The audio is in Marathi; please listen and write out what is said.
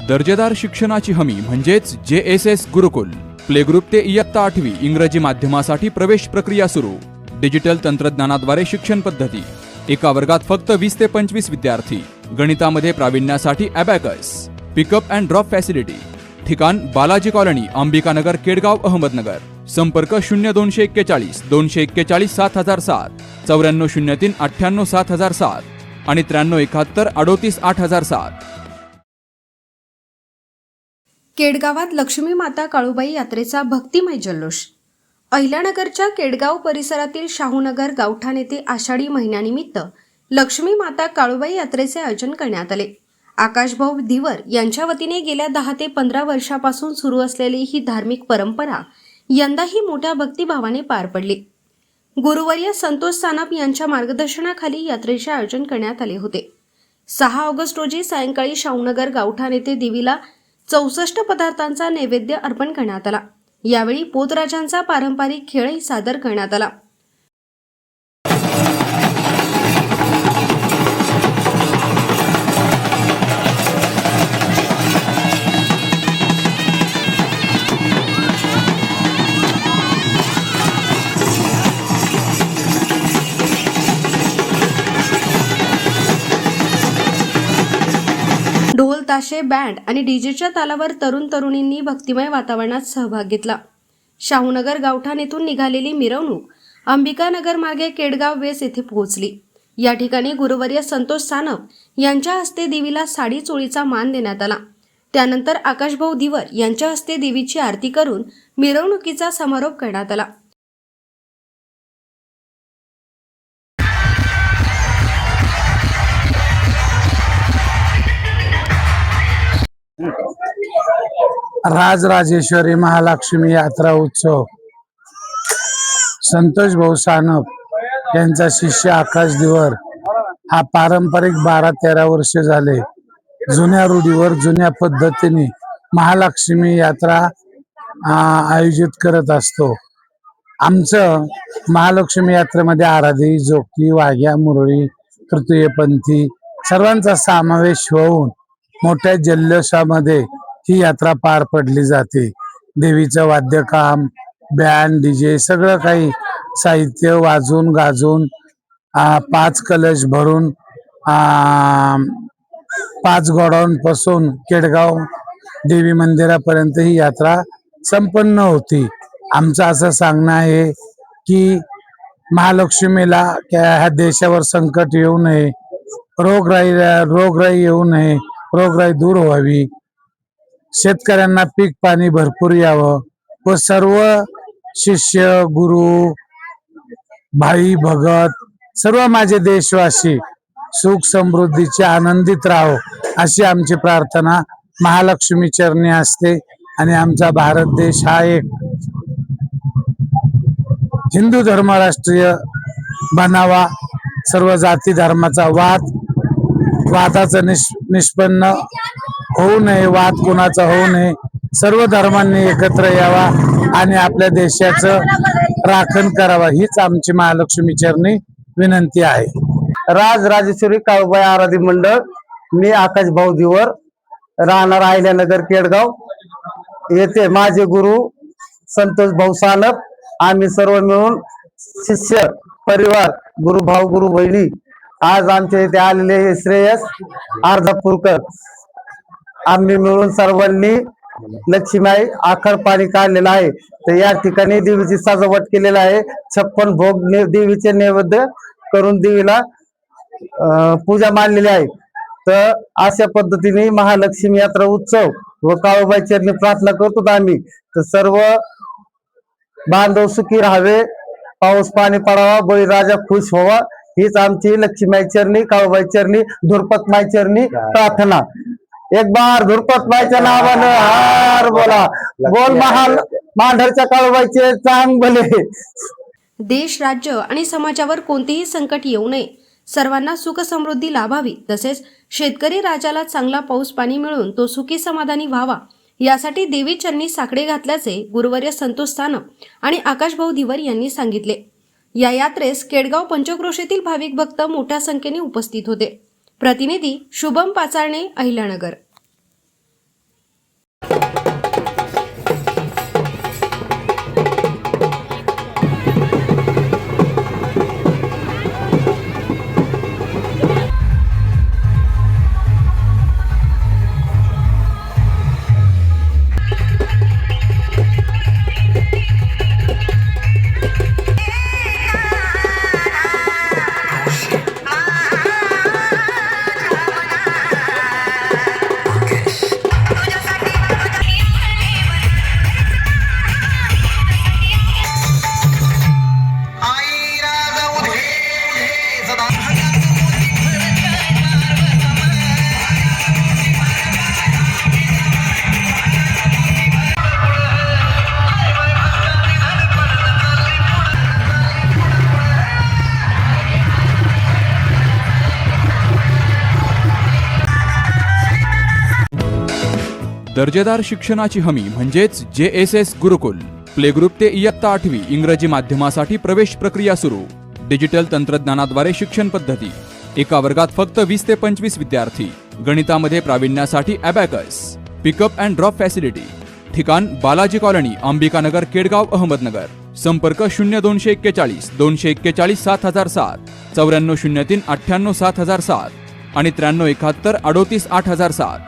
दर्जेदार शिक्षणाची हमी म्हणजेच JSS गुरुकुल. प्ले ग्रुप ते इयत्ता 8वी इंग्रजी माध्यमासाठी प्रवेश प्रक्रिया सुरू. डिजिटल तंत्रज्ञानाद्वारे शिक्षण पद्धती. एका वर्गात फक्त 20 ते 25 विद्यार्थी. गणितामध्ये प्रावीण्यासाठी abacus. Pickup and drop facility. ठिकाण बालाजी कॉलनी, अंबिकानगर, केडगाव, अहमदनगर. संपर्क 0241 241 7007, 9403 98 7007 आणि 9371 38 8007. केडगावात लक्ष्मी माता काळूबाई यात्रेचा भक्तिमय जल्लोष. अहिल्यानगरच्या केडगाव परिसरातील शाहूनगर गावठाण येथे आषाढी महिन्यानिमित्त लक्ष्मी माता काळूबाई यात्रेचे आयोजन करण्यात आले. आकाशभाऊ धीवर यांच्या वतीने गेल्या 10 ते 15 वर्षापासून सुरू असलेली ही धार्मिक परंपरा यंदाही मोठ्या भक्तिभावाने पार पडली. गुरुवर्य संतोष सानप यांच्या मार्गदर्शनाखाली यात्रेचे आयोजन करण्यात आले होते. 6 ऑगस्ट रोजी सायंकाळी शाहूनगर गावठाण येथे देवीला 64 पदार्थांचा नैवेद्य अर्पण करण्यात आला. यावेळी पोतराजांचा पारंपरिक खेळही सादर करण्यात आला. ढोल ताशे बँड आणि डीजेच्या तालावर तरुण तरुणींनी भक्तिमय वातावरणात सहभाग घेतला. शाहूनगर गावठाण येथून निघालेली मिरवणूक अंबिकानगर मार्गे केडगाव वेस येथे पोहोचली. या ठिकाणी गुरुवर्य संतोष सानप यांच्या हस्ते देवीला साडी चोळीचा मान देण्यात आला. त्यानंतर आकाशभाऊ धीवर यांच्या हस्ते देवीची आरती करून मिरवणुकीचा समारोप करण्यात आला. राजराजेश्वरी महालक्ष्मी यात्रा उत्सव संतोष भाऊ सानप यांचा शिष्य आकाश धीवर हा पारंपरिक 12-13 वर्ष झाले जुन्या रूढीवर जुन्या पद्धतीने महालक्ष्मी यात्रा आयोजित करत असतो. आमचं महालक्ष्मी यात्रेमध्ये आराधी, जोगती, वाघ्या, मुरळी, तृतीयपंथी सर्वांचा समावेश होऊन मोठ्या जल्लोषामध्ये ही यात्रा पार पडली जाते. देवीचं वाद्यकाम, बँड, डीजे सगळं काही साहित्य वाजून गाजून 5 कलश भरून 5 गोडाऊनपासून केडगाव देवी मंदिरापर्यंत ही यात्रा संपन्न होती. आमचं असं सांगणं आहे की महालक्ष्मीला ह्या देशावर संकट येऊ नये, रोगराई येऊ नये, रोगराई दूर व्हावी, शेतकऱ्यांना पीक पाणी भरपूर यावं व सर्व शिष्य, गुरु, भाई, भगत सर्व माझे देशवासी सुख समृद्धीचे आनंदित राहो अशी आमची प्रार्थना महालक्ष्मी चरणी असते. आणि आमचा भारत देश हा एक हिंदू धर्मराष्ट्रीय बनावा. सर्व जाती धर्माचा वादाचं निष्पन्न होऊ नये, वाद कोणाचा होऊ नये. सर्व धर्मांनी एकत्र यावा आणि आपल्या देशाचं राखण करावा हीच आमची महालक्ष्मी चरणी विनंती आहे. राजराजेश्वरी काळूबाई आराधी मंडळ. मी आकाशभाऊ धीवर, राहणार अहिल्यानगर केडगाव येथे. माझे गुरु संतोष भाऊ सानप. आम्ही सर्व मिळून शिष्य परिवार, गुरुभाऊ, गुरु बहिणी आज आमच्या इथे आलेले श्रेयस अर्धापूरकर आम्ही मिळून सर्वांनी लक्ष्मीबाई आखाड पाणी काढलेलं आहे. तर या ठिकाणी देवीची सजावट केलेला आहे. 56 भोग देवीचे नैवेद्य करून देवीला पूजा मांडलेली आहे. तर अशा पद्धतीने महालक्ष्मी यात्रा उत्सव व काळूबाई चरणी प्रार्थना करतो आम्ही. तर सर्व बांधव सुखी राहावे, पाऊस पाणी पडावा, बळीराजा खुश व्हावा हीच आमची लक्ष्मीबाई चरणी, काळूबाई चरणी, धुरपत माई चरणी प्रार्थना. एक बार धुरपत माईच्या नावानं हार बोला, बोल महाल मांढरच्या काळूबाईचे चांग भले. देश, राज्य आणि समाजावर कोणतेही संकट येऊ नये, सर्वांना सुख समृद्धी लाभावी, तसेच शेतकरी राजाला चांगला पाऊस पाणी मिळून तो सुखी समाधानी व्हावा यासाठी देवी चरणी साकडे घातल्याचे गुरुवर्य संतोष सानप आणि आकाशभाऊ धीवर यांनी सांगितले. या यात्रेस केडगाव पंचक्रोशीतील भाविक भक्त मोठ्या संख्येने उपस्थित होते. प्रतिनिधी शुभम पाचारणे, अहिल्यानगर. दर्जेदार शिक्षणाची हमी म्हणजेच JSS गुरुकुल. प्ले ग्रुप ते इयत्ता 8वी इंग्रजी माध्यमासाठी प्रवेश प्रक्रिया सुरू. डिजिटल तंत्रज्ञानाद्वारे शिक्षण पद्धती. एका वर्गात फक्त 20 ते 25 विद्यार्थी. गणितामध्ये प्रावीण्यासाठी abacus. Pickup and drop facility. ठिकाण बालाजी कॉलनी, अंबिकानगर, केडगाव, अहमदनगर. संपर्क 0241 241 7007, 9403 98 7007 आणि 9371 38 8007.